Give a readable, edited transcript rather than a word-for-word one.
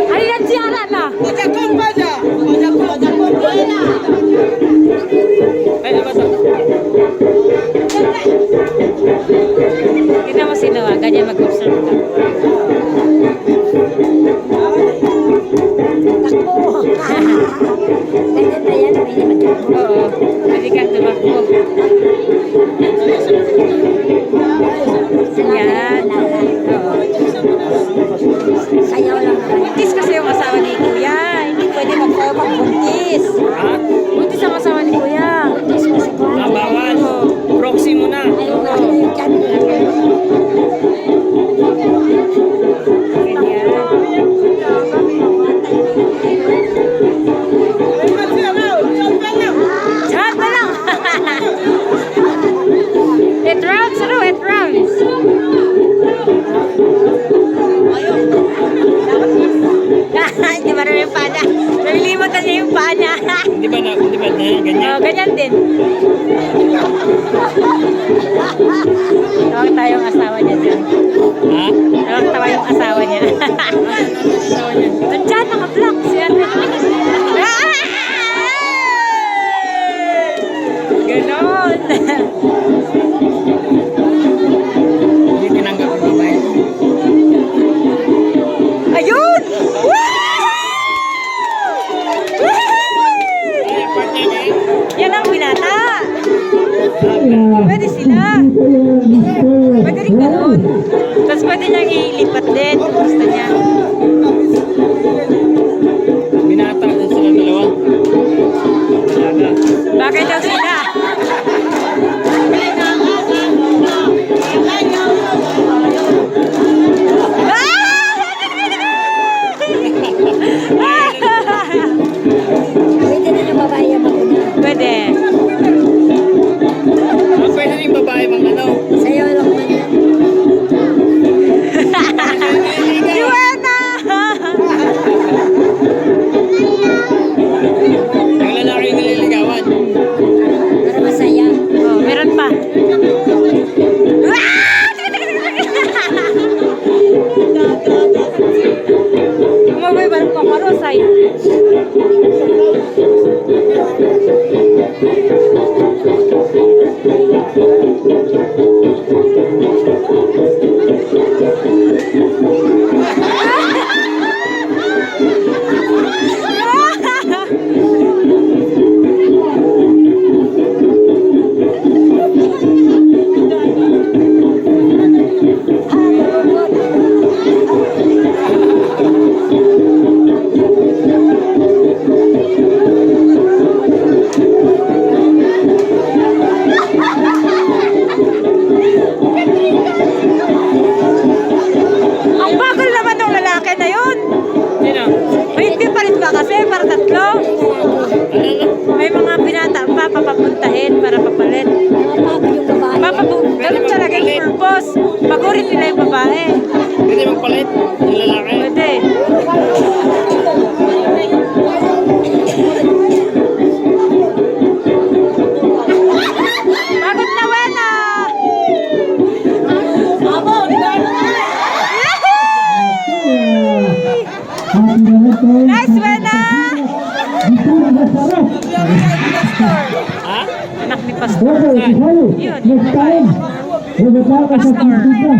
Ayan si Ara na. Kita mo sino ganyan mag-observe ka. Ganyan na yan, may magtakbo. Oo, pwede kang tumakbo. Yan. Oo. Sayaw lang naman. Buntis kasi yung asawa ni Kuya. Hindi pwede mag-buntis. Ha? Buntis ang asawa ni Kuya. Buntis kasi ko. Bawal. Proxy mo na. Ayaw ka na yung tiyan. Ganyan. Chat na lang. It rounds, ano? It rounds. Hindi ba rin yung paa niya? Nalilimutan niya yung paa niya. Di ba na ganyan? Oh, ganyan din. Tawag tayong asawa niya dyan. Ha? Tawag tawa yung asawa niya. Nandiyan, naka-block siya. Ganon. Hindi tinanggap ang babae. Ayun! Ay, partner niya. Yan ang binata. Pwede sila. Pwede rin ganun. Tapos pwede niyang ilipat din kung gusto niya. Binata na sila dalawa. Talaga. Bagay daw sila. Pwede na yung babae yung maguna. Pwede. Ah, pwede rin babae mang ano. Sayaw lang naman yan. Si Wena! Ang lalaki yung naliligawan. Para masaya. Oh, meron pa. Umabay ba ng pamarosay? Ang bagal naman ng lalaki na yun. Sino? May hindi pa rin ba kasi para tatlo? May mga binata pa papapuntahin para papalit. Mga papi yung babae. Ganun talaga yung purpose. Pagurin nila yung babae. Pwede magpalit ng lalaki. Pwede. Pagod na Wena! Nice Wena! Ha? Anak ni Pastor. Yun, yung babae. Pastor.